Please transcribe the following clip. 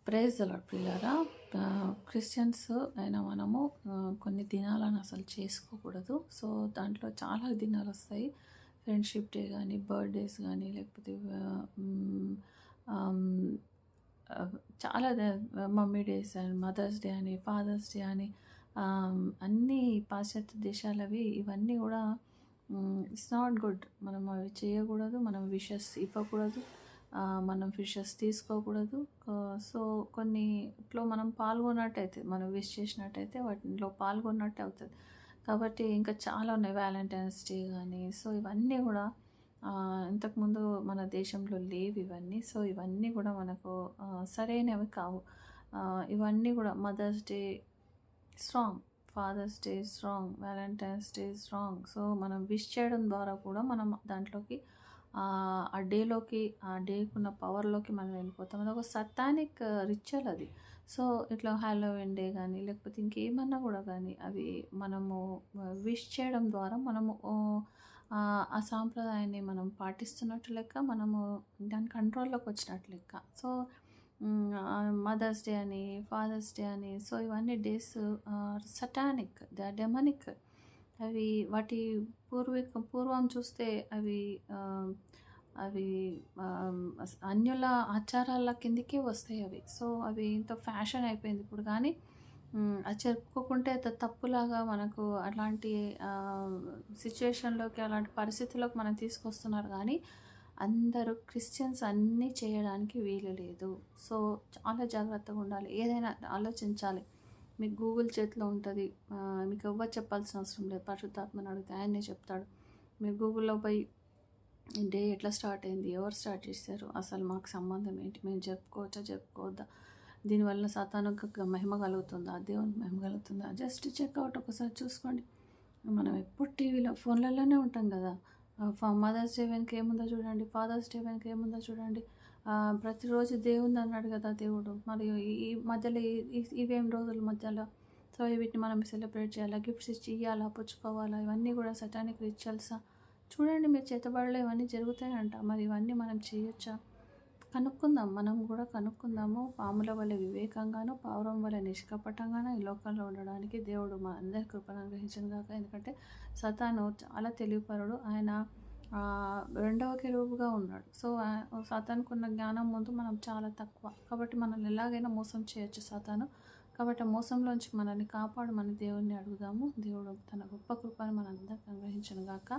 Praise the lord ప్రియులారా. Christians అయిన మనము కొన్ని దినాలను అసలు చేసుకోకూడదు. సో దాంట్లో చాలా దినాలు వస్తాయి. ఫ్రెండ్షిప్ డే కానీ, బర్త్డేస్ కానీ, లేకపోతే మ్, ఆమ్, ఆ, చాలా మమ్మీ డేస్ అని, మదర్స్ డే అని, ఫాదర్స్ డే అని, అన్నీ పాశ్చాత్య దేశాలవి ఇవన్నీ కూడా ఇట్స్ నాట్ గుడ్. మనం అవి చేయకూడదు, మనం విషెస్ ఇవ్వకూడదు, మనం ఫిషెస్ తీసుకోకూడదు. సో కొన్నిట్లో మనం పాల్గొన్నట్టయితే, మనం విష్ చేసినట్టయితే వాటిలో పాల్గొన్నట్టు అవుతుంది. కాబట్టి ఇంకా చాలా ఉన్నాయి, వ్యాలంటైన్స్ డే కానీ. సో ఇవన్నీ కూడా ఇంతకుముందు మన దేశంలో లేవు ఇవన్నీ. సో ఇవన్నీ కూడా మనకు సరైనవి కావు. ఇవన్నీ కూడా Mother's Day strong, Father's Day strong, Valentine's Day strong. So మనం విష్ చేయడం ద్వారా కూడా మనం దాంట్లోకి ఆ డేలోకి, ఆ డేకి ఉన్న పవర్లోకి మనం వెళ్ళిపోతాం. అది ఒక సతానిక్ రిచువల్ అది. సో ఇట్లా హ్యాలోవిన్ డే కానీ, లేకపోతే ఇంకేమన్నా కూడా కానీ, అవి మనము విష్ చేయడం ద్వారా మనము ఆ సాంప్రదాయాన్ని మనం పాటిస్తున్నట్టు లెక్క, మనము దాని కంట్రోల్లోకి వచ్చినట్టు లెక్క. సో మదర్స్ డే అని, ఫాదర్స్ డే అని, సో ఇవన్నీ డేస్ సటానిక్, ద డెమనిక్. అవి వాటి పూర్వం చూస్తే అవి అవి అన్యుల ఆచారాల కిందకే వస్తాయి అవి. సో అవి ఇంత ఫ్యాషన్ అయిపోయింది ఇప్పుడు. కానీ అది జరుపుకోకుంటే తప్పులాగా మనకు అట్లాంటి సిచ్యువేషన్లోకి, అలాంటి పరిస్థితుల్లోకి మనం తీసుకొస్తున్నారు. కానీ అందరూ క్రిస్టియన్స్ అన్నీ చేయడానికి వీలు లేదు. సో చాలా జాగ్రత్తగా ఉండాలి. ఏదైనా ఆలోచించాలి. మీకు గూగుల్ చేతిలో ఉంటుంది. మీకు ఎవ్వరు చెప్పాల్సిన అవసరం లేదు. పరిశుద్ధాత్మని అడిగితే ఆయనే చెప్తాడు. మీరు గూగుల్లో పోయి డే ఎట్లా స్టార్ట్ అయింది, ఎవరు స్టార్ట్ చేశారు, అసలు మాకు సంబంధం ఏంటి, మేము చెప్పుకోవచ్చా చెప్పుకోవద్దా, దీనివల్ల సాతానుకు మహిమ కలుగుతుందా, దేవునికి మహిమ కలుగుతుందా, జస్ట్ చెక్అవుట్ ఒకసారి చూసుకోండి. మనం ఎప్పుడు టీవీలో, ఫోన్లలోనే ఉంటాం కదా. మదర్స్ డే వెనక ఏముందో చూడండి, ఫాదర్స్ డే వెనక ఏముందో చూడండి. ప్రతిరోజు దేవుంది అన్నాడు కదా దేవుడు. మరియు ఈ మధ్యలో ఇవేం రోజుల మధ్యలో, సో వీటిని మనం సెలబ్రేట్ చేయాలా, గిఫ్ట్స్ ఇచ్చి ఇవ్వాలా, పుచ్చుకోవాలా, ఇవన్నీ కూడా సటానిక్ రిచువల్సా? చూడండి, మీరు చేతబడిలో ఇవన్నీ జరుగుతాయంట. మరి ఇవన్నీ మనం చేయొచ్చా? కనుక్కుందాం, మనం కూడా కనుక్కుందాము. పాముల వల్ల వివేకంగాను, పావురం వల్ల నిష్కపటంగాను ఈ లోకంలో ఉండడానికి దేవుడు మా అందరి కృపను అనుగ్రహించను గాక. ఎందుకంటే సతాను చాలా తెలివిపరుడు. ఆయన రెండవ కెరూబుగా ఉన్నాడు. సో సాతానుకు ఉన్న జ్ఞానం ముందు మనం చాలా తక్కువ. కాబట్టి మనల్ని ఎలాగైనా మోసం చేయొచ్చు సాతాను. కాబట్టి మోసంలోంచి మనల్ని కాపాడు, మన దేవుణ్ణి అడుగుదాము. దేవుడు తన గొప్ప కృపను మనందరికీ అనుగ్రహించను గాక.